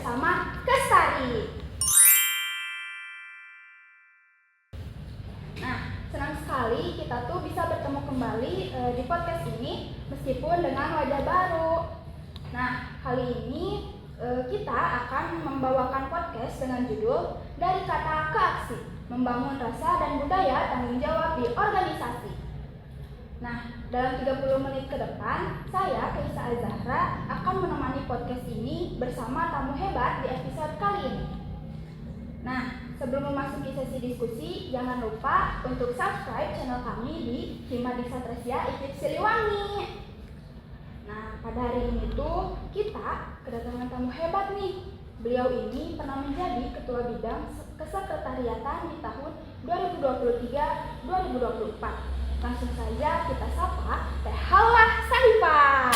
bersama Kestari. Nah, senang sekali kita tuh bisa bertemu kembali di podcast ini meskipun dengan wajah baru. Nah, kali ini kita akan membawakan podcast dengan judul Dari Kata ke Aksi, Membangun Rasa dan Budaya Tanggung Jawab di Organisasi. Nah, dalam 30 menit ke depan, saya, Kaisa Azahra, akan menemani podcast ini bersama tamu hebat di episode kali ini. Nah, sebelum memasuki sesi diskusi, jangan lupa untuk subscribe channel kami di Hima Diksa Tresya IKIP Siliwangi. Nah, pada hari ini tuh kita kedatangan tamu hebat nih. Beliau ini pernah menjadi Ketua Bidang Kesekretariatan di tahun 2023-2024. Langsung saja kita sapa Teh Halah Sarifah.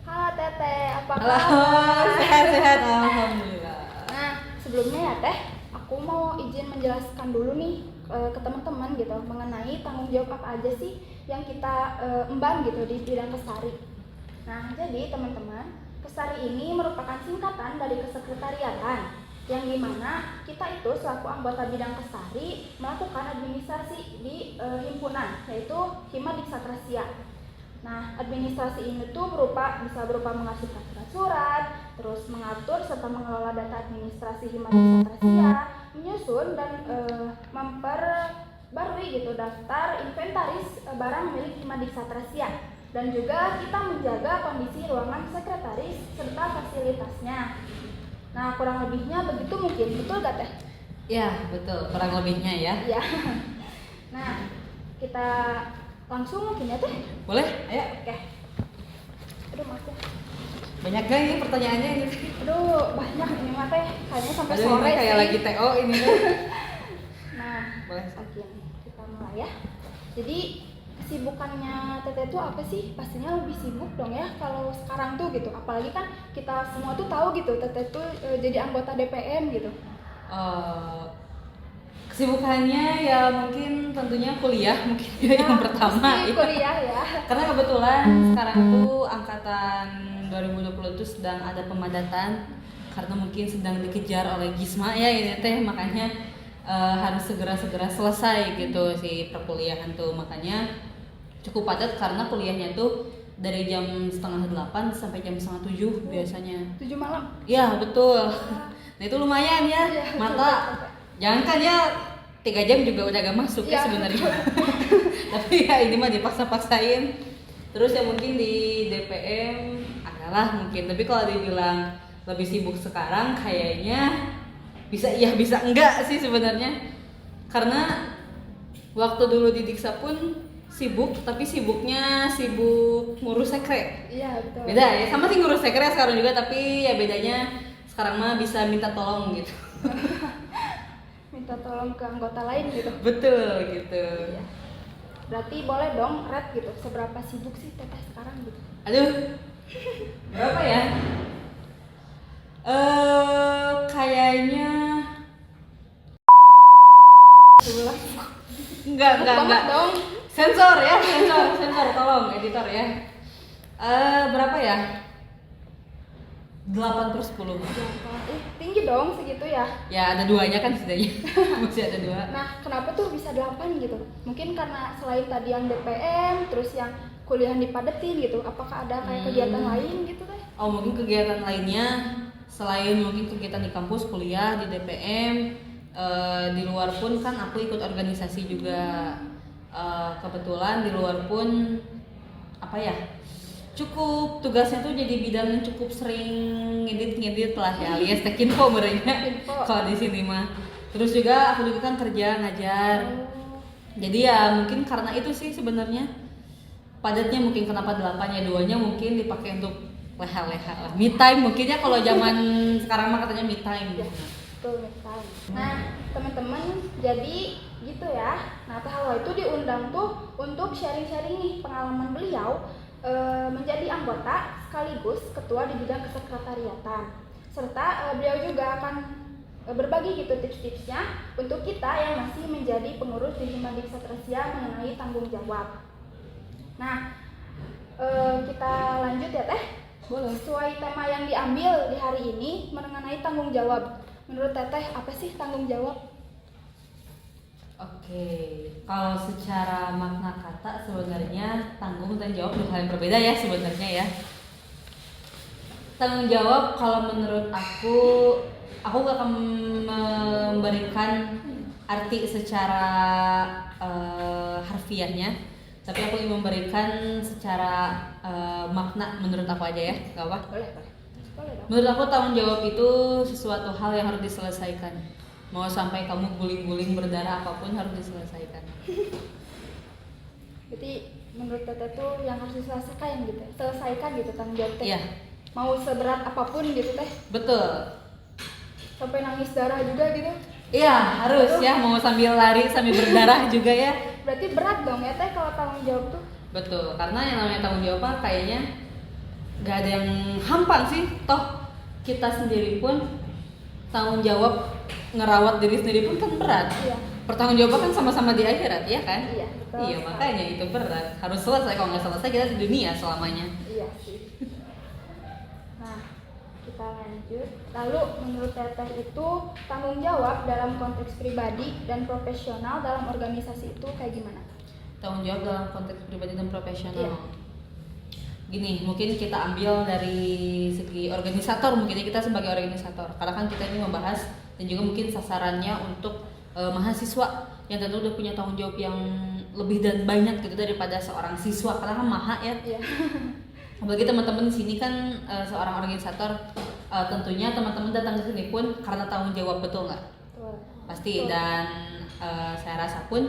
Halo Teteh, apa kabar? Halo, sehat-sehat, alhamdulillah. Nah, sebelumnya ya Teh, aku mau izin menjelaskan dulu nih ke teman-teman gitu mengenai tanggung jawab apa aja sih yang kita emban gitu di bidang Kestari. Nah, jadi teman-teman, Kestari ini merupakan singkatan dari kesekretariatan, yang dimana kita itu selaku anggota bidang Kestari melakukan administrasi di himpunan, yaitu Hima Diksa Tresya. Nah, administrasi ini tuh bisa berupa mengarsipkan surat-surat, terus mengatur serta mengelola data administrasi Hima Diksa Tresya, menyusun dan memperbarui gitu daftar inventaris barang milik Hima Diksa Tresya, dan juga kita menjaga kondisi ruangan sekretaris serta fasilitasnya. Nah, kurang lebihnya begitu mungkin, betul gak Teh? Ya, betul, kurang lebihnya ya. Ya. Nah, kita langsung mungkin ya Teh? Boleh? Ayo. Oke. Aduh, maaf ya. Banyak gak ini pertanyaannya ini? Aduh, banyak ini mah Teh. Kayaknya sampai Aduh, sore ini kayak sih. lagi TO ini tuh. Nah, Boleh. oke, kita mulai ya. Jadi, kesibukannya Teteh itu apa sih? Pastinya lebih sibuk dong ya kalau sekarang tuh gitu. Apalagi kan kita semua tuh tahu gitu Teteh tuh jadi anggota DPM gitu. Kesibukannya ya mungkin tentunya kuliah mungkin yang pertama pasti kuliah ya. Karena kebetulan sekarang tuh angkatan 2020 itu sedang ada pemadatan karena mungkin sedang dikejar oleh Gisma ya ini teh, makanya harus segera selesai gitu si perkuliahan tuh, makanya cukup padat karena kuliahnya tuh dari jam 6:30 sampai jam 6:30 biasanya. 7 malam. Ya betul. Nah itu lumayan ya, mata jangan kan ya 3 jam juga udah gak masuk ya sebenarnya. Tapi ya ini mah dipaksa-paksain. Terus ya mungkin di DPM adalah mungkin, tapi kalau dibilang lebih sibuk sekarang kayaknya bisa iya bisa enggak sih sebenarnya. Karena waktu dulu di Diksa pun sibuk, tapi sibuknya sibuk ngurus sekre. Iya betul. Beda ya, sama sih ngurus sekre sekarang juga, tapi ya bedanya sekarang mah bisa minta tolong gitu. Minta tolong ke anggota lain gitu. Betul gitu. Iya. Berarti boleh dong rate gitu, seberapa sibuk sih Teteh sekarang gitu? Aduh, berapa ya? Kayaknya enggak dong. Sensor ya, sensor tolong editor ya. Berapa ya? 8/10. Tinggi dong segitu ya. Ya ada 2-nya kan setidaknya. Masih ada 2. Nah, kenapa tuh bisa 8 gitu? Mungkin karena selain tadi yang DPM, terus yang kuliah dipadetin gitu. Apakah ada kayak kegiatan lain gitu Teh? Oh, mungkin kegiatan lainnya selain mungkin kegiatan di kampus, kuliah, di DPM, di luar pun kan aku ikut organisasi juga. Kebetulan di luar pun apa ya, cukup tugasnya tuh jadi bidang yang cukup sering ngedit lah ya, alias tech info merenya kalau di sini mah. Terus juga aku juga kan kerja ngajar. Jadi ya mungkin karena itu sih sebenarnya padatnya, mungkin kenapa 8 ya, 2-nya mungkin dipakai untuk leha-leha lah, me time mungkin ya, kalau zaman sekarang mah katanya me time ya, betul, me time. Nah teman-teman, jadi gitu ya. Nah Teh Halah itu diundang tuh untuk sharing-sharing nih pengalaman beliau menjadi anggota sekaligus ketua di bidang kesekretariatan, serta beliau juga akan berbagi gitu tips-tipsnya untuk kita yang masih menjadi pengurus di Hima Diksa Tresya mengenai tanggung jawab. Nah, kita lanjut ya Teh. Boleh. Sesuai tema yang diambil di hari ini mengenai tanggung jawab. Menurut Teteh apa sih tanggung jawab? Oke, kalau secara makna kata sebenarnya tanggung dan jawab dua hal yang berbeda ya sebenarnya ya. Tanggung jawab kalau menurut aku gak akan memberikan arti secara harfiahnya, tapi aku ingin memberikan secara makna menurut aku aja ya, gak apa? Boleh dong. Menurut aku tanggung jawab itu sesuatu hal yang harus diselesaikan. Mau sampai kamu guling-guling berdarah apapun harus diselesaikan. Jadi menurut Teteh tuh yang harus diselesaikan gitu, selesaikan gitu tanggung jawab Teh. Iya. Mau seberat apapun gitu Teh, Betul. sampai nangis darah juga gitu. Iya, harus ya, mau sambil lari sambil berdarah juga ya. Berarti berat dong ya Teh kalau tanggung jawab tuh. Betul, karena yang namanya tanggung jawab mah kayaknya gak ada yang hampang sih. Toh kita sendiri pun tanggung jawab ngerawat diri sendiri pun kan berat. Iya. Pertanggungjawaban kan sama-sama di akhirat ya kan? Iya, betul. Iya, makanya itu berat. Harus selesai, kalau nggak selesai kita di dunia selamanya. Iya sih. Nah, kita lanjut. Lalu menurut Teteh itu tanggung jawab dalam konteks pribadi dan profesional dalam organisasi itu kayak gimana? Tanggung jawab dalam konteks pribadi dan profesional. Iya. Gini, mungkin kita ambil dari segi organisator, mungkin kita sebagai organisator, karena kan kita ini membahas dan juga mungkin sasarannya untuk mahasiswa yang tentu udah punya tanggung jawab yang lebih dan banyak gitu daripada seorang siswa, karena kan maha ya. Iya. Apalagi teman-teman di sini kan seorang organisator, tentunya teman-teman datang ke sini pun karena tanggung jawab, betul nggak? Betul. Pasti. Betul. Dan saya rasa pun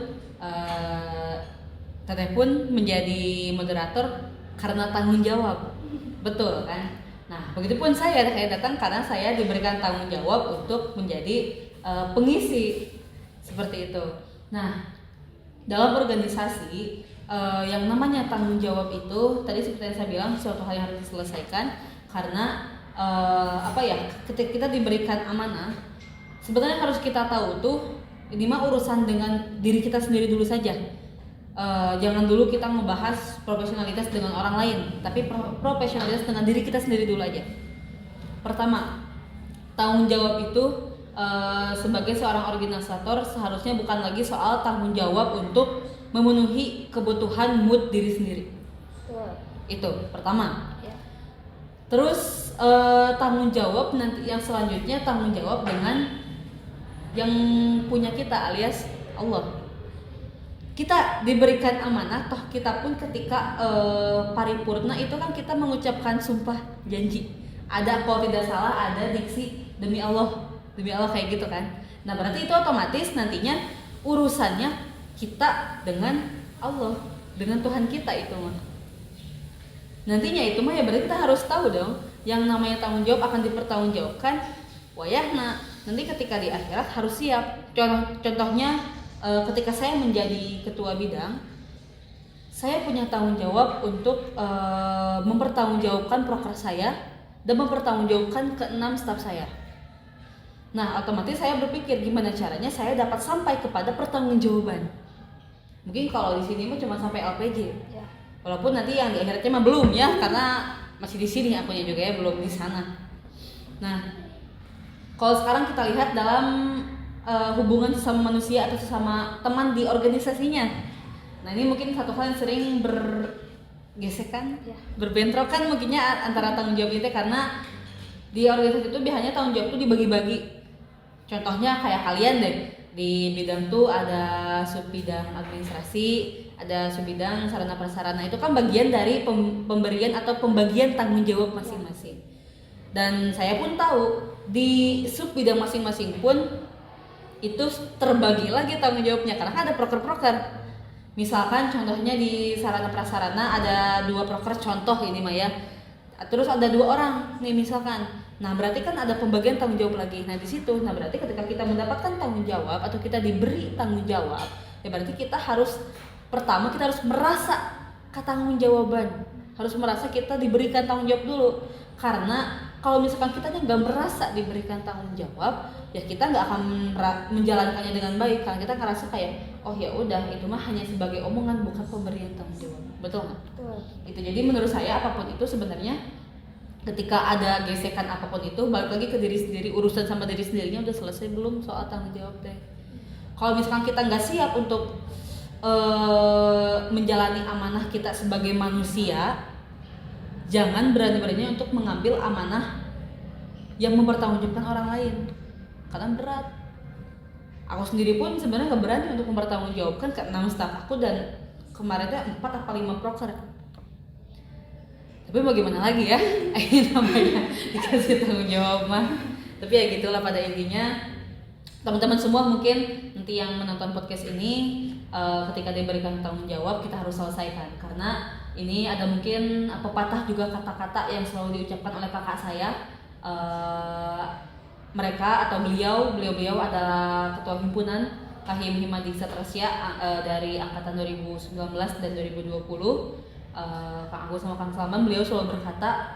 Teteh pun menjadi moderator karena tanggung jawab, betul kan? Nah, begitupun saya datang karena saya diberikan tanggung jawab untuk menjadi pengisi seperti itu. Nah, dalam organisasi yang namanya tanggung jawab itu tadi seperti yang saya bilang suatu hal yang harus diselesaikan karena ketika kita diberikan amanah, sebenarnya harus kita tahu tuh ini mah urusan dengan diri kita sendiri dulu saja. Jangan dulu kita ngebahas profesionalitas dengan orang lain, tapi profesionalitas dengan diri kita sendiri dulu aja. Pertama, tanggung jawab itu sebagai seorang organisator seharusnya bukan lagi soal tanggung jawab untuk memenuhi kebutuhan mood diri sendiri. Betul. Itu pertama. Ya. Terus tanggung jawab nanti yang selanjutnya tanggung jawab dengan yang punya kita alias Allah. Kita diberikan amanah, toh kita pun ketika paripurna itu kan kita mengucapkan sumpah janji. Ada, kalau tidak salah ada diksi demi Allah kayak gitu kan. Nah berarti itu otomatis nantinya urusannya kita dengan Allah, dengan Tuhan kita itu mah. Nantinya itu mah ya berarti kita harus tahu dong, yang namanya tanggung jawab akan dipertanggungjawabkan wayahna. Nanti ketika di akhirat harus siap. Contohnya ketika saya menjadi ketua bidang, saya punya tanggung jawab untuk mempertanggungjawabkan proker saya dan mempertanggungjawabkan ke-6 staf saya. Nah, otomatis saya berpikir gimana caranya saya dapat sampai kepada pertanggungjawaban. Mungkin kalau di sini mah cuma sampai LPG. Ya. Walaupun nanti yang di akhiratnya mah belum ya, karena masih di sini akunya juga ya, belum di sana. Nah, kalau sekarang kita lihat dalam hubungan sesama manusia atau sesama teman di organisasinya. Nah, ini mungkin satu hal yang sering bergesekan, Ya. berbentrokan mungkinnya antara tanggung jawab itu, karena di organisasi itu biasanya tanggung jawab itu dibagi-bagi. Contohnya kayak kalian deh, di bidang tuh ada subbidang administrasi, ada subbidang sarana prasarana, itu kan bagian dari pemberian atau pembagian tanggung jawab masing-masing. Dan saya pun tahu di subbidang masing-masing pun itu terbagi lagi tanggung jawabnya, karena kan ada proker-proker. Misalkan contohnya di sarana prasarana ada 2 proker, contoh ini mah ya. Terus ada 2 orang nih misalkan. Nah, berarti kan ada pembagian tanggung jawab lagi. Nah, di situ. Nah, berarti ketika kita mendapatkan tanggung jawab atau kita diberi tanggung jawab, ya berarti kita harus pertama kita harus merasa ketanggung-jawaban. Harus merasa kita diberikan tanggung jawab dulu. Karena kalau misalkan kita nggak merasa diberikan tanggung jawab, ya kita nggak akan menjalankannya dengan baik, karena kita ngerasa kayak oh ya udah itu mah hanya sebagai omongan, bukan pemberian tanggung jawab. betul nggak? Betul. Itu jadi menurut saya apapun itu sebenarnya ketika ada gesekan apapun itu balik lagi ke diri sendiri, urusan sama diri sendirinya udah selesai belum soal tanggung jawab teh. Kalau misalkan kita nggak siap untuk menjalani amanah kita sebagai manusia, jangan berani-beraninya untuk mengambil amanah yang mempertanggungjawabkan orang lain karena berat. Aku sendiri pun sebenarnya nggak berani untuk mempertanggungjawabkan ke 6 staf aku dan kemarin teh 4 atau 5 proker. Tapi bagaimana lagi ya, ini namanya dikasih tanggung jawab mah. Tapi ya gitulah pada intinya. Teman-teman semua mungkin nanti yang menonton podcast ini ketika diberikan tanggung jawab kita harus selesaikan. Karena ini ada mungkin pepatah juga kata-kata yang selalu diucapkan oleh kakak saya. Mereka atau beliau adalah ketua himpunan Kahim Himadiksa Tresya dari angkatan 2019 dan 2020. Kang Agus sama Kang Salman, beliau selalu berkata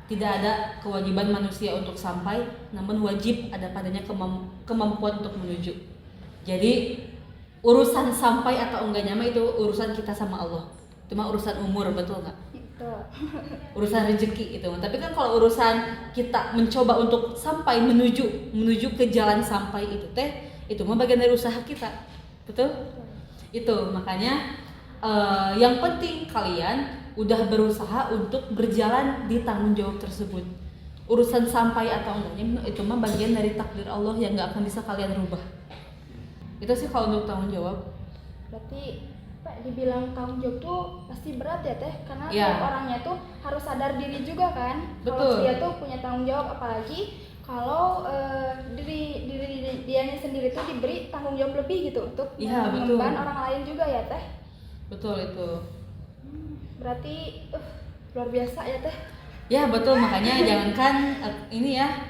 tidak ada kewajiban manusia untuk sampai, namun wajib ada padanya kemampuan untuk menuju. Jadi urusan sampai atau enggaknya mah itu urusan kita sama Allah. Itu mah urusan umur, betul nggak? Betul. Urusan rezeki itu. Tapi kan kalau urusan kita mencoba untuk sampai menuju ke jalan sampai itu teh, itu mah bagian dari usaha kita, betul? Itu makanya yang penting kalian udah berusaha untuk berjalan di tanggung jawab tersebut. Urusan sampai atau enggaknya itu mah bagian dari takdir Allah yang nggak akan bisa kalian rubah. Itu sih kalau untuk tanggung jawab. Berarti Pak dibilang tanggung jawab tuh pasti berat ya teh, karena Ya. tiap orangnya tuh harus sadar diri juga kan. Betul. Kalau dia tuh punya tanggung jawab, apalagi kalau diri dianya sendiri tuh diberi tanggung jawab lebih gitu untuk Iya, betul. mengemban orang lain juga ya teh. Betul itu. Berarti luar biasa ya teh. Ya betul, makanya jangankan ini ya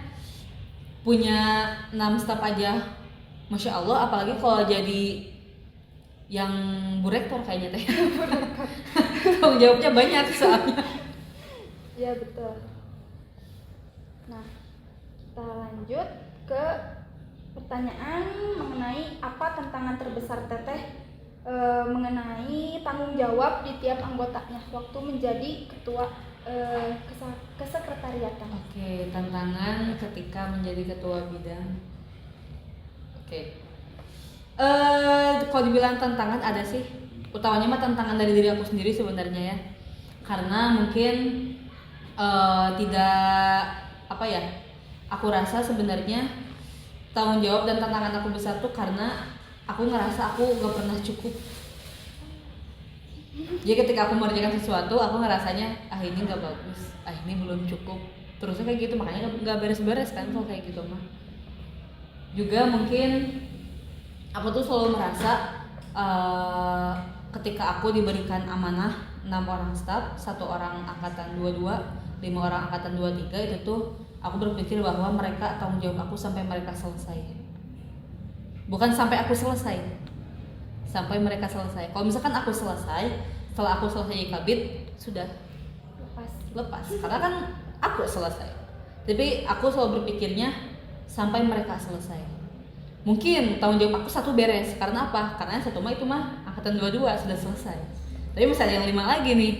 punya 6 staf aja, masya Allah, apalagi kalau jadi yang burektor kayaknya teh. Tanggung jawabnya banyak soalnya. Ya betul. Nah, kita lanjut ke pertanyaan mengenai apa tantangan terbesar teteh mengenai tanggung jawab di tiap anggotanya waktu menjadi ketua kesekretariatan. Oke, tantangan ketika menjadi ketua bidang. Oke. Kalau dibilang tantangan ada sih. Utamanya mah tantangan dari diri aku sendiri sebenarnya ya. Karena mungkin tidak apa ya. Aku rasa sebenarnya tanggung jawab dan tantangan aku besar tuh karena aku ngerasa aku gak pernah cukup. Jadi ketika aku mengerjakan sesuatu, aku ngerasanya ini gak bagus, ini belum cukup. Terusnya kayak gitu, makanya gak beres-beres kan kalau kayak gitu mah. Juga mungkin aku tuh selalu merasa ketika aku diberikan amanah 6 orang staf, 1 orang angkatan 22, 5 orang angkatan 23, itu tuh aku berpikir bahwa mereka tanggung jawab aku sampai mereka selesai. Bukan sampai aku selesai, sampai mereka selesai. Kalau misalkan aku selesai, setelah aku selesai kabit, sudah lepas. Karena kan aku selesai. Tapi aku selalu berpikirnya sampai mereka selesai. Mungkin tanggung jawab aku 1 beres. Karena apa? Karena 1 mah itu mah angkatan 22 sudah selesai. Tapi misalnya yang 5 lagi nih,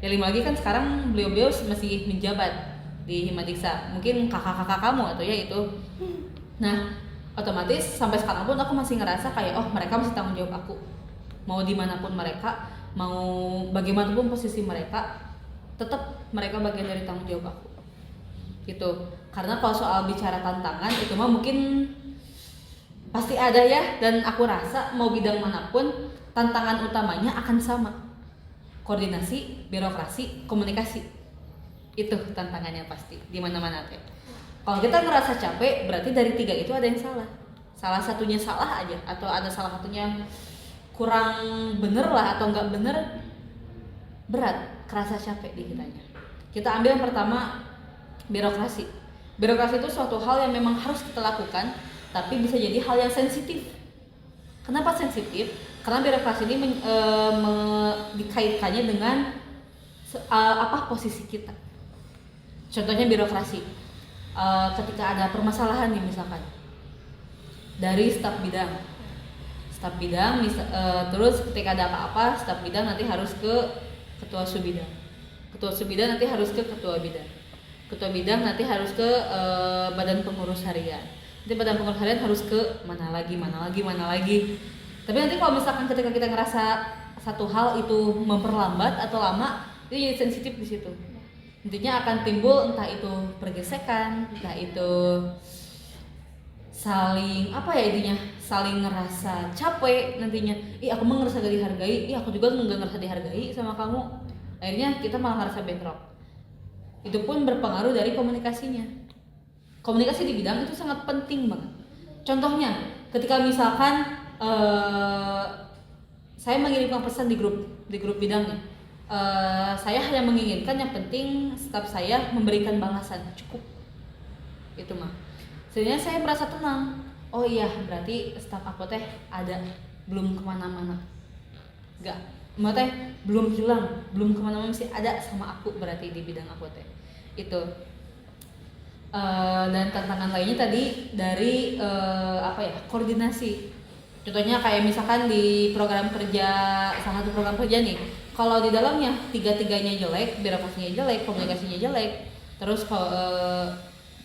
yang 5 lagi kan sekarang beliau-beliau masih menjabat di Himadiksa. Mungkin kakak-kakak kamu atau ya itu. Nah, otomatis sampai sekarang pun aku masih ngerasa kayak mereka masih tanggung jawab aku. Mau dimanapun mereka, mau bagaimanapun posisi mereka, tetap mereka bagian dari tanggung jawab aku. Gitu. Karena kalau soal bicara tantangan itu mah mungkin pasti ada ya, dan aku rasa mau bidang manapun tantangan utamanya akan sama. Koordinasi, birokrasi, komunikasi. Itu tantangannya pasti di mana-mana teh. Kalau kita ngerasa capek, berarti dari 3 itu ada yang salah. Salah satunya salah aja, atau ada salah satunya kurang bener lah, atau nggak bener, berat, kerasa capek di kitanya. Kita ambil yang pertama, birokrasi. Birokrasi itu suatu hal yang memang harus kita lakukan, tapi bisa jadi hal yang sensitif. Kenapa sensitif? Karena birokrasi ini dikaitkannya dengan posisi kita. Contohnya birokrasi. Ketika ada permasalahan nih misalkan dari staf bidang terus ketika ada apa-apa staf bidang nanti harus ke ketua subidang. Ketua subidang nanti harus ke ketua bidang. Ketua bidang nanti harus ke badan pengurus harian. Nanti badan pengurus harian harus ke mana lagi. Tapi nanti kalau misalkan ketika kita ngerasa satu hal itu memperlambat atau lama, itu jadi sensitif di situ. Intinya akan timbul entah itu pergesekan, entah itu saling saling ngerasa capek nantinya. Aku mah ngerasa gak dihargai, aku juga nggak ngerasa dihargai sama kamu. Akhirnya kita malah ngerasa bankrupt. Itu pun berpengaruh dari komunikasinya. Komunikasi di bidang itu sangat penting banget. Contohnya, ketika misalkan saya mengirimkan pesan di grup bidangnya, saya hanya menginginkan yang penting staf saya memberikan balasan cukup, itu mah. Sebenarnya saya merasa tenang. Oh iya, berarti staf aku teh ada, belum kemana-mana, nggak, teh belum hilang, belum kemana-mana, masih ada sama aku berarti di bidang aku teh. Itu. Dan tantangan lainnya tadi dari koordinasi. Contohnya kayak misalkan di program kerja, salah satu program kerja nih, kalau di dalamnya tiga-tiganya jelek, birokrasinya jelek, komunikasinya jelek, terus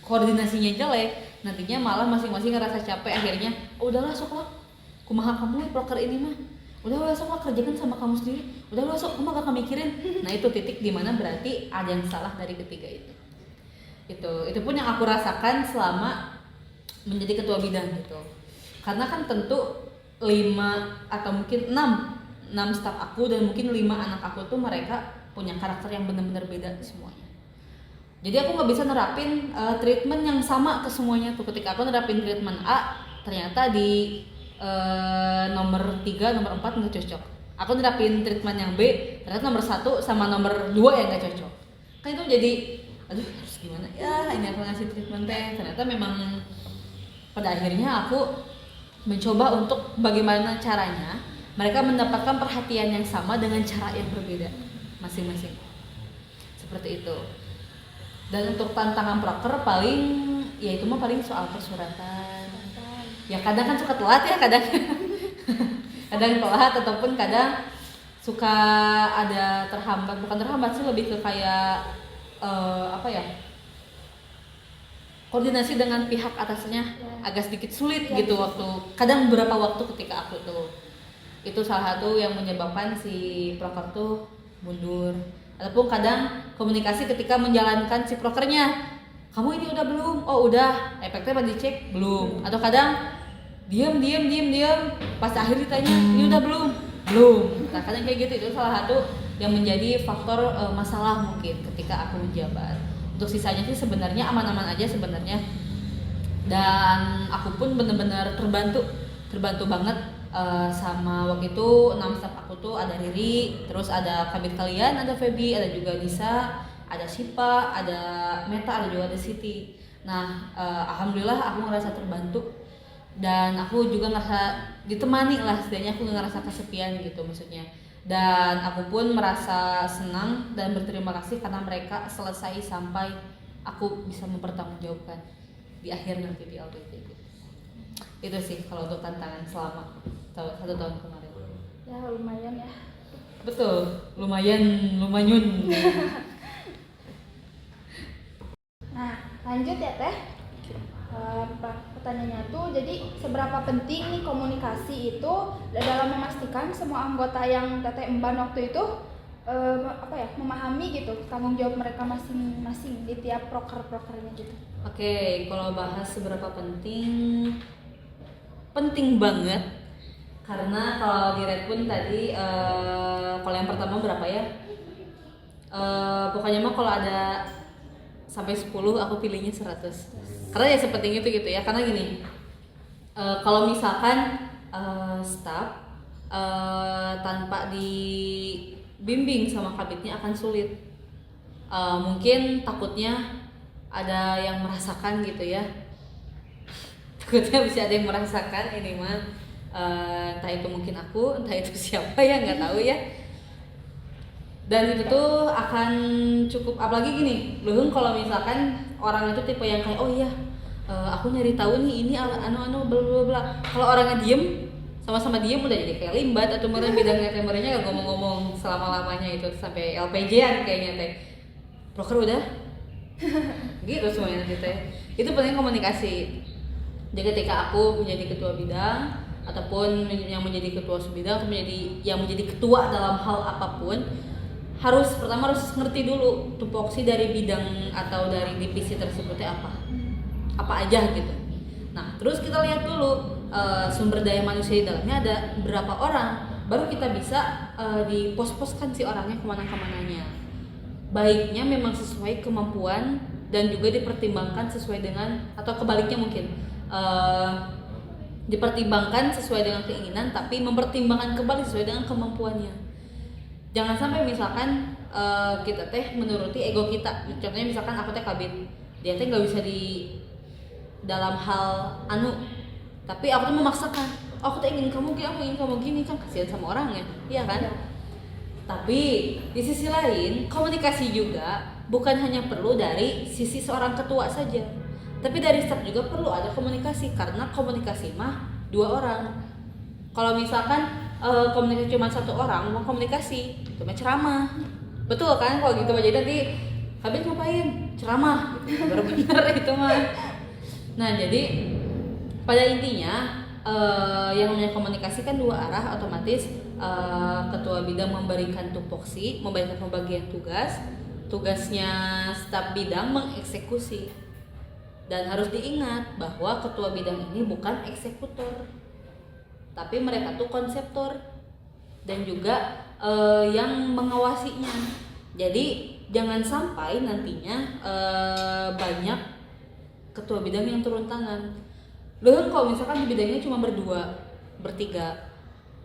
koordinasinya jelek, nantinya malah masing-masing ngerasa capek. Akhirnya udahlah sok lah, kumaha kamu proker ini mah, udahlah sok lah kerjakan sama kamu sendiri, udahlah sok kamu gak mikirin. Nah itu titik dimana berarti ada yang salah dari ketiga itu. Itu pun yang aku rasakan selama menjadi ketua bidang gitu. Karena kan tentu 5 atau mungkin 6 staf aku dan mungkin 5 anak aku tuh mereka punya karakter yang benar-benar beda semuanya. Jadi aku nggak bisa nerapin treatment yang sama ke semuanya tuh. Ketika aku nerapin treatment A, ternyata di nomor 3, nomor 4 nggak cocok. Aku nerapin treatment yang B, ternyata nomor 1 sama nomor 2 yang nggak cocok. Kan itu jadi, aduh harus gimana ya ini aku ngasih treatment teh. Ternyata memang pada akhirnya aku mencoba untuk bagaimana caranya mereka mendapatkan perhatian yang sama dengan cara yang berbeda masing-masing. Seperti itu. Dan untuk tantangan proker paling ya itu mah paling soal persuratan. Ya kadang kan suka telat ya kadang. Kadang telat ataupun kadang suka ada terhambat, bukan terhambat sih, lebih ke kayak koordinasi dengan pihak atasnya agak sedikit sulit gitu waktu kadang beberapa waktu ketika aku tuh itu salah satu yang menyebabkan si proker tuh mundur. Ataupun kadang komunikasi ketika menjalankan si prokernya, kamu ini udah belum? Oh udah, efeknya pas dicek belum. Atau kadang diam pas akhir ditanya ini udah belum. Nah kadang kayak gitu, itu salah satu yang menjadi faktor masalah mungkin ketika aku menjabat. Untuk sisanya sih sebenarnya aman-aman aja sebenarnya. Dan aku pun benar-benar terbantu banget sama waktu itu 6 staf aku tuh ada Riri, terus ada kabit kalian, ada Feby, ada juga Nisa, ada Sipa, ada Meta, ada juga ada Siti. Nah alhamdulillah aku ngerasa terbantu dan aku juga ngerasa ditemani lah, setidaknya aku ngerasa kesepian gitu maksudnya. Dan aku pun merasa senang dan berterima kasih karena mereka selesai sampai aku bisa mempertanggungjawabkan di akhir nanti di LPT gitu. Itu sih kalau untuk tantangan selama 1 tahun kemarin. Ya lumayan ya. Betul, lumayan. Nah lanjut ya Teh. Pertanyaannya tuh, jadi seberapa penting nih komunikasi itu dalam memastikan semua anggota yang Teteh emban waktu itu memahami gitu tanggung jawab mereka masing-masing di tiap prokernya gitu. Oke, kalau bahas seberapa penting banget, karena kalau di Red pun tadi kalau yang pertama berapa ya? Pokoknya mah kalau ada sampai 10 aku pilihnya 100. Karena ya sepenting itu gitu ya. Karena gini, kalau misalkan staff tanpa dibimbing sama kabitnya akan sulit. Mungkin takutnya ada yang merasakan gitu ya. Takutnya bisa ada yang merasakan ini mah entah itu mungkin aku, entah itu siapa ya, nggak tahu ya. Dan itu tuh akan cukup, apalagi gini, belum kalau misalkan orang itu tipe yang kayak aku nyari tahu nih ini anu bla bla bla. Kalau orangnya diem sama-sama diem udah jadi kayak limbat atau meren bidangnya teh merenya gak ngomong-ngomong selama-lamanya itu sampai LPJ-an kayaknya teh. Proker udah gitu semuanya nanti teh. Itu penting komunikasi. Jadi ketika aku menjadi ketua bidang ataupun yang menjadi ketua subbidang atau menjadi ketua dalam hal apapun, pertama harus ngerti dulu tupoksi dari bidang atau dari divisi tersebutnya apa aja gitu. Nah terus kita lihat dulu sumber daya manusia di dalamnya ada berapa orang, baru kita bisa dipos-poskan si orangnya kemana-kemananya. Baiknya memang sesuai kemampuan dan juga dipertimbangkan sesuai dengan, atau kebaliknya mungkin dipertimbangkan sesuai dengan keinginan tapi mempertimbangkan kembali sesuai dengan kemampuannya. Jangan sampai misalkan kita teh menuruti ego kita. Contohnya misalkan aku teh kabin, dia teh nggak bisa di dalam hal tapi aku tuh memaksakan, aku tuh ingin kamu gini, kan kasihan sama orangnya, iya kan? Tapi di sisi lain komunikasi juga bukan hanya perlu dari sisi seorang ketua saja, tapi dari staff juga perlu ada komunikasi, karena komunikasi mah dua orang. Kalau misalkan komunikasi cuma satu orang mau komunikasi cuma ceramah, betul kan? Kalau gitu aja tadi habis ngapain? Ceramah, baru benar itu mah. Nah jadi pada intinya yang namanya komunikasi kan dua arah, otomatis ketua bidang memberikan tupoksi, memberikan pembagian tugasnya staf bidang mengeksekusi. Dan harus diingat bahwa ketua bidang ini bukan eksekutor, tapi mereka tuh konseptor dan juga yang mengawasinya. Jadi jangan sampai nantinya banyak ketua bidang yang turun tangan. Loh kalau misalkan di bidangnya cuma berdua, bertiga,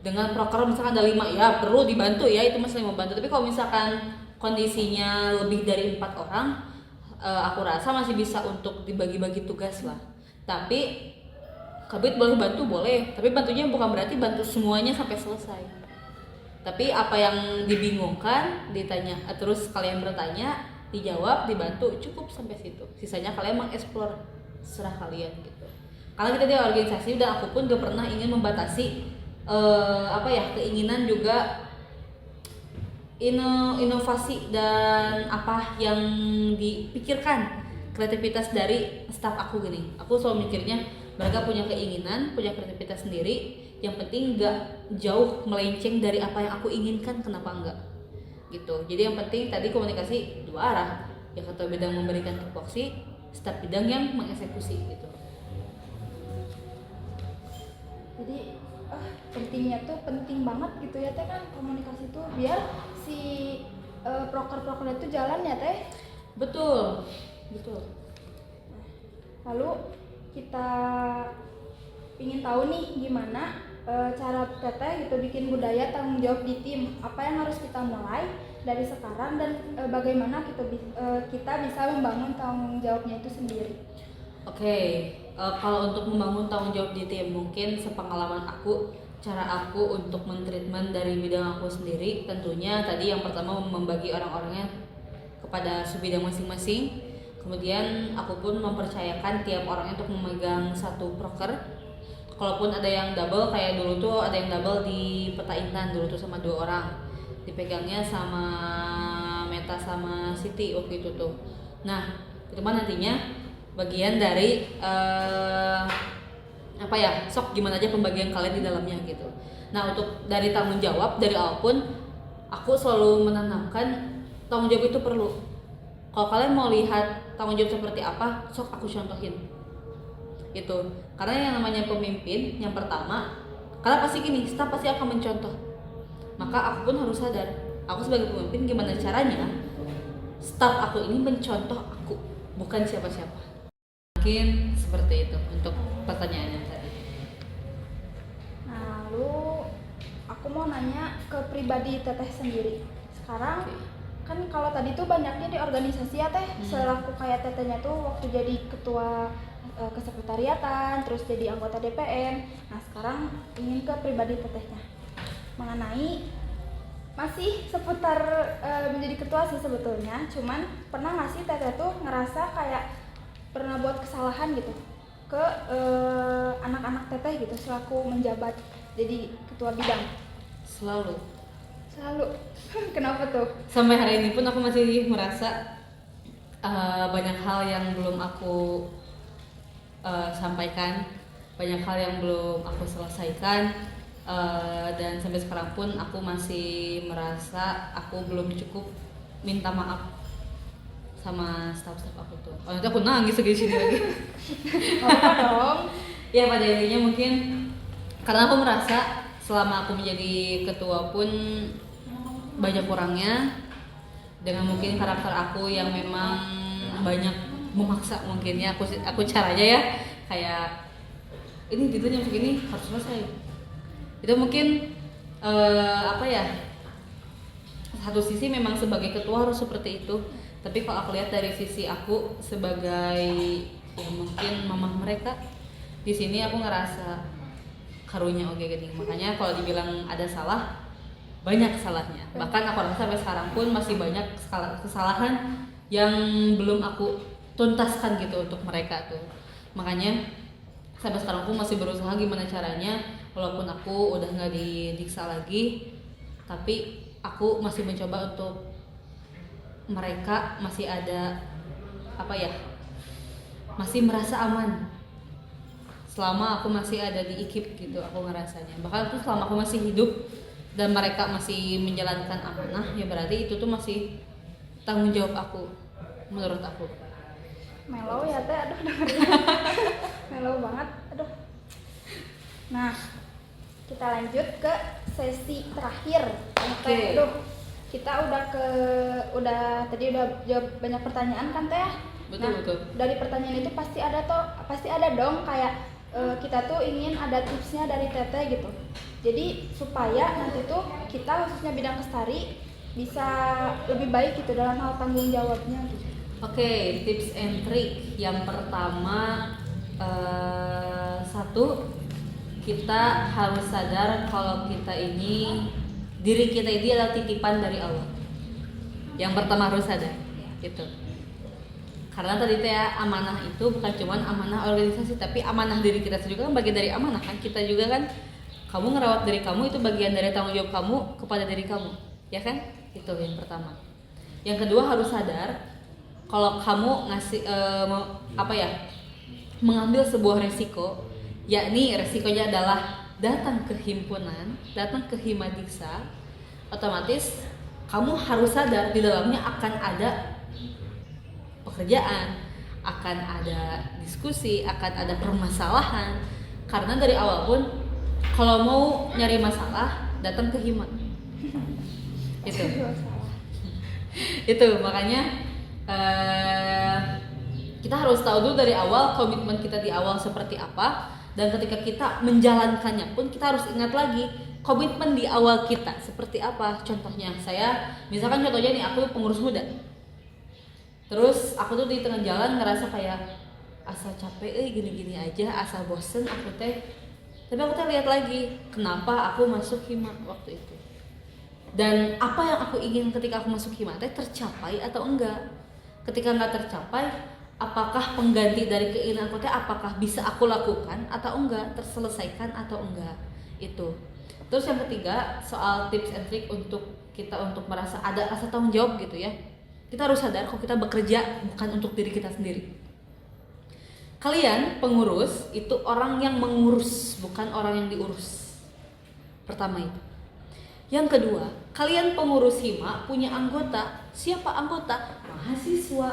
dengan proker misalkan ada 5, ya perlu dibantu ya, itu masih membantu. Tapi kalau misalkan kondisinya lebih dari 4 orang, aku rasa masih bisa untuk dibagi-bagi tugas lah. Tapi kabit boleh bantu, boleh, tapi bantunya bukan berarti bantu semuanya sampai selesai. Tapi apa yang dibingungkan ditanya, terus kalian bertanya, dijawab, dibantu, cukup sampai situ. Sisanya kalian mengeksplor, serah kalian gitu. Karena kita di organisasi dan aku pun gak pernah ingin membatasi keinginan juga inovasi dan apa yang dipikirkan, kreativitas dari staf aku gini. Aku selalu mikirnya mereka punya keinginan, punya kreativitas sendiri, yang penting gak jauh melenceng dari apa yang aku inginkan, kenapa enggak gitu. Jadi yang penting tadi komunikasi dua arah, ya ketua bidang memberikan tupoksi, staf bidang yang mengeksekusi gitu. Jadi pentingnya tuh penting banget gitu ya teh, kan komunikasi tuh biar si proker-proker itu jalan ya teh. Betul. Lalu kita ingin tahu nih gimana cara teteh gitu bikin budaya tanggung jawab di tim. Apa yang harus kita mulai dari sekarang dan bagaimana kita bisa membangun tanggung jawabnya itu sendiri. Oke, kalau untuk membangun tanggung jawab di tim, mungkin sepengalaman aku, cara aku untuk mentreatment dari bidang aku sendiri, tentunya tadi yang pertama membagi orang-orangnya kepada subbidang masing-masing. Kemudian aku pun mempercayakan tiap orangnya untuk memegang satu proker. Kalaupun ada yang double, kayak dulu tuh ada yang double di Peta Intan dulu tuh sama 2 orang, dipegangnya sama Meta sama Siti waktu itu tuh. Nah itu mah nantinya bagian dari sok gimana aja pembagian kalian di dalamnya gitu. Nah untuk dari tanggung jawab dari awal pun aku selalu menanamkan tanggung jawab itu perlu. Kalau kalian mau lihat tanggung jawab seperti apa, sok aku contohin gitu. Karena yang namanya pemimpin, yang pertama, karena pasti gini, staf pasti akan mencontoh. Maka aku pun harus sadar, aku sebagai pemimpin gimana caranya staf aku ini mencontoh aku, bukan siapa-siapa. Mungkin seperti itu untuk pertanyaannya tadi. Nah, lalu aku mau nanya ke pribadi teteh sendiri. Sekarang kan kalau tadi tuh banyaknya di organisasi ya teh, selaku kayak tetehnya tuh waktu jadi ketua kesekretariatan, terus jadi anggota DPM. Nah sekarang ingin ke pribadi tetehnya mengenai masih seputar menjadi ketua sih sebetulnya. Cuman pernah nggak sih teteh tuh ngerasa kayak pernah buat kesalahan gitu ke anak-anak teteh gitu selaku menjabat jadi ketua bidang? Selalu. Kenapa tuh? Sampai hari ini pun aku masih merasa banyak hal yang belum aku sampaikan, banyak hal yang belum aku selesaikan, dan sampai sekarang pun aku masih merasa aku belum cukup minta maaf sama staff-staff aku tuh. Oh, nanti aku nangis lagi sini lagi. Apa dong? Ya pada intinya mungkin karena aku merasa selama aku menjadi ketua pun banyak kurangnya, dengan mungkin karakter aku yang memang banyak memaksa mungkin ya, aku caranya ya kayak ini jam segini harus selesai. Itu mungkin apa ya, satu sisi memang sebagai ketua harus seperti itu, tapi kalau aku lihat dari sisi aku sebagai ya mungkin mamah mereka di sini, aku ngerasa karunya oke gini. Makanya kalau dibilang ada salah, banyak salahnya. Bahkan aku rasa sampai sekarang pun masih banyak kesalahan yang belum aku tuntaskan gitu untuk mereka tuh. Makanya sampai sekarang pun masih berusaha gimana caranya, walaupun aku udah nggak di Diksa lagi, tapi aku masih mencoba untuk mereka masih ada apa ya, masih merasa aman selama aku masih ada di IKIP gitu. Aku ngerasanya bahkan tuh selama aku masih hidup dan mereka masih menjalankan amanah, ya berarti itu tuh masih tanggung jawab aku menurut aku. Melo ya teh, aduh dengerin. Melo banget, aduh. Nah, kita lanjut ke sesi terakhir. Oke. Aduh, kita tadi udah jawab banyak pertanyaan kan teh. Betul. Dari pertanyaan itu pasti ada dong kayak kita tuh ingin ada tipsnya dari Teteh gitu. Jadi supaya nanti tuh kita khususnya bidang Kestari bisa lebih baik gitu dalam hal tanggung jawabnya gitu. Oke, tips and trick yang pertama, satu, kita harus sadar kalau diri kita ini adalah titipan dari Allah. Yang pertama harus sadar gitu. Karena tadi amanah itu bukan cuma amanah organisasi, tapi amanah diri kita juga kan bagian dari amanah kan. Kita juga kan, kamu ngerawat diri kamu itu bagian dari tanggung jawab kamu kepada diri kamu, ya kan? Itu yang pertama. Yang kedua harus sadar kalau kamu mengambil sebuah resiko, yakni resikonya adalah datang ke himpunan, datang ke Himadiksa, otomatis kamu harus sadar di dalamnya akan ada pekerjaan, akan ada diskusi, akan ada permasalahan. Karena dari awal pun kalau mau nyari masalah datang ke Hima. Itu makanya kita harus tahu dulu dari awal komitmen kita di awal seperti apa, dan ketika kita menjalankannya pun kita harus ingat lagi komitmen di awal kita seperti apa. Contohnya misalkan nih aku pengurus muda. Terus aku tuh di tengah jalan ngerasa kayak asa capek, gini-gini aja, asa bosen aku teh. Tapi aku teh lihat lagi kenapa aku masuk Hima waktu itu. Dan apa yang aku ingin ketika aku masuk Hima teh tercapai atau enggak. Ketika enggak tercapai, apakah pengganti dari keinginan aku teh apakah bisa aku lakukan atau enggak, terselesaikan atau enggak. Itu. Terus yang ketiga, soal tips and trick untuk kita untuk merasa ada rasa tanggung jawab gitu ya. Kita harus sadar kalau kita bekerja bukan untuk diri kita sendiri. Kalian pengurus itu orang yang mengurus, bukan orang yang diurus. Pertama itu. Yang kedua, kalian pengurus Hima punya anggota. Siapa anggota? Mahasiswa.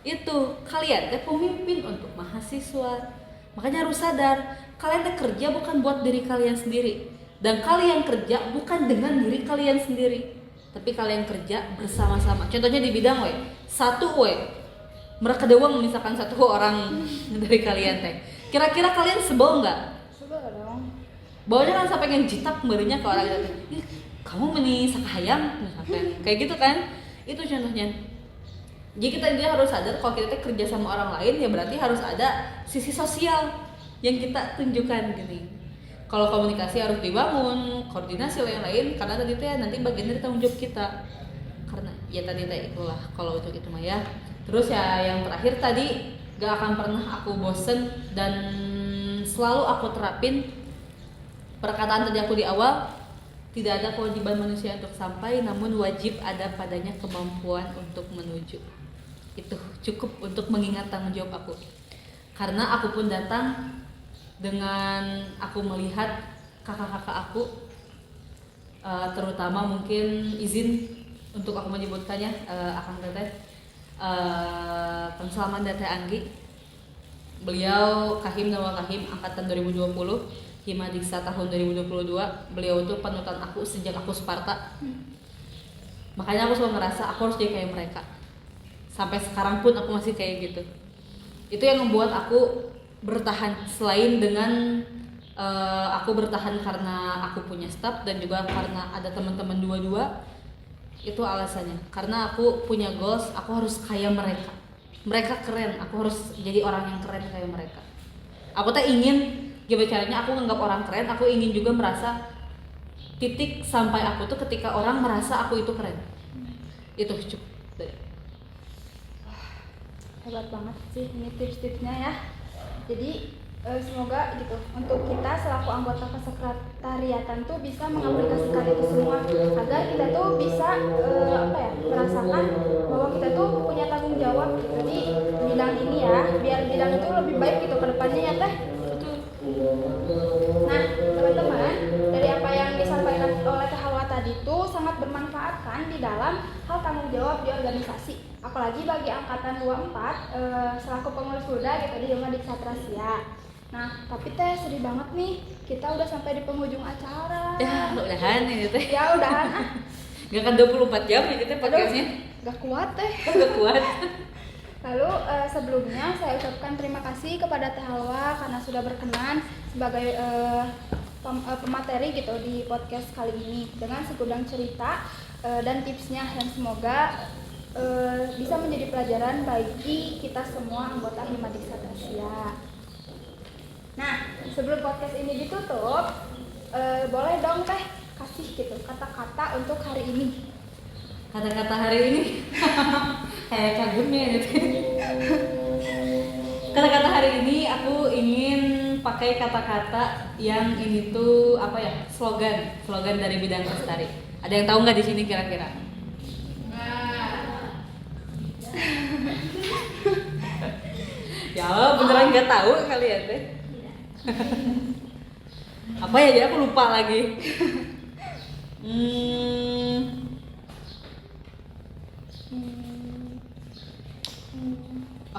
Itu kalian pemimpin untuk mahasiswa. Makanya harus sadar, kalian kerja bukan buat diri kalian sendiri, dan kalian kerja bukan dengan diri kalian sendiri, tapi kalian kerja bersama-sama. Contohnya di bidang mereka doang, misalkan satu orang dari kalian teh. Kira-kira kalian sebel nggak? Sebel dong. Bawanya kan sampai ngejitak merinya ke orang itu. Kamu meni sakahayang misalkan. Kayak gitu kan? Itu contohnya. Jadi dia harus sadar kalau kita kerja sama orang lain, ya berarti harus ada sisi sosial yang kita tunjukkan gini. Kalau komunikasi harus dibangun, koordinasi lain-lain, karena tadi nanti bagian dari tanggung jawab kita. Karena ya tadi itulah kalau untuk itu mah ya. Terus ya yang terakhir tadi, gak akan pernah aku bosen dan selalu aku terapin perkataan tadi aku di awal, tidak ada kewajiban manusia untuk sampai, namun wajib ada padanya kemampuan untuk menuju. Itu cukup untuk mengingat tanggung jawab aku. Karena aku pun datang dengan aku melihat kakak-kakak aku, terutama mungkin izin untuk aku menyebutkannya, Akang Teteh, Kang Salman Teteh Anggi. Beliau Kahim dan Wakahim angkatan 2020, Hima Diksa tahun 2022. Beliau itu panutan aku sejak aku Sparta. Makanya aku selalu ngerasa aku harus jadi kayak mereka. Sampai sekarang pun aku masih kayak gitu. Itu yang membuat aku bertahan, selain dengan aku bertahan karena aku punya staff dan juga karena ada teman-teman dua-dua. Itu alasannya, karena aku punya goals, aku harus kayak mereka. Mereka keren, aku harus jadi orang yang keren kayak mereka. Aku tak ingin, gimana caranya aku nganggap orang keren, aku ingin juga merasa titik sampai aku tuh ketika orang merasa aku itu keren. Itu cukup. Hebat banget sih ini tips-tipsnya ya. Jadi semoga gitu untuk kita selaku anggota kesekretariatan tuh bisa mengaplikasikan itu semua agar kita tuh bisa merasakan bahwa kita tuh punya tanggung jawab gitu di bidang ini ya, biar bidang itu lebih baik gitu ke depannya ya Teh. Nah teman-teman, dari apa yang disampaikan oleh Teh Halwa tadi tuh sangat bermanfaat kan di dalam hal tanggung jawab di organisasi, apalagi bagi angkatan 24 selaku pengurus muda gitu di Hima Diksa Trasia. Nah, tapi Teh sedih banget nih, kita udah sampai di penghujung acara. Ya, udahan ini Teh. Ya, udahan. Gak kan 24 jam ya kita podcastnya. Gak kuat Teh. Gak kuat. Lalu sebelumnya saya ucapkan terima kasih kepada Teh Halwa karena sudah berkenan sebagai pemateri gitu di podcast kali ini dengan segudang cerita dan tipsnya yang semoga bisa menjadi pelajaran bagi kita semua anggota Hima Diksa Trasia. Nah, sebelum podcast ini ditutup, boleh dong Teh kasih gitu kata-kata untuk hari ini. Kata-kata hari ini kayak kagumnya gitu. Kata-kata hari ini aku ingin pakai kata-kata yang ini tuh apa ya, slogan dari Bidang Lestari. Ada yang tahu nggak di sini kira-kira? Ya beneran nggak tahu kalian Teh. Apa ya, jadi aku lupa lagi.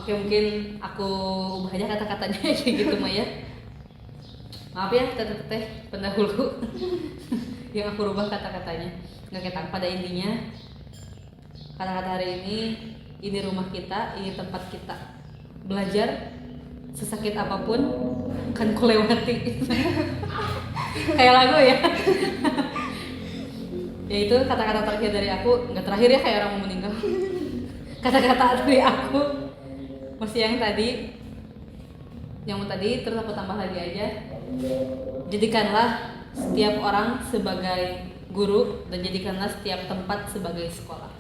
Oke, mungkin aku ubah aja kata-katanya kayak gitu Maya. Maaf ya teteh pendahulu yang aku rubah kata-katanya. Nggak ketang, pada intinya kata-kata hari ini rumah kita, ini tempat kita belajar. Sesakit apapun kan ku lewati. Kayak lagu ya. Ya itu kata-kata terakhir dari aku. Nggak terakhir ya, kayak orang mau meninggal. Kata-kata dari aku masih yang tadi, terus aku tambah lagi aja. Jadikanlah setiap orang sebagai guru dan jadikanlah setiap tempat sebagai sekolah.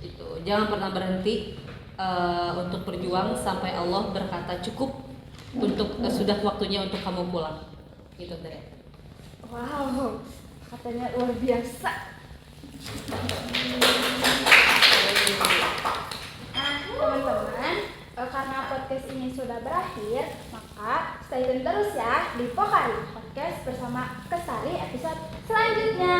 Itu jangan pernah berhenti untuk berjuang sampai Allah berkata cukup, untuk sudah waktunya untuk kamu pulang. Gitu deh. Wow, katanya luar biasa. Nah teman-teman, karena podcast ini sudah berakhir, maka stay tune terus ya di Pokari Podcast bersama Kesari episode selanjutnya.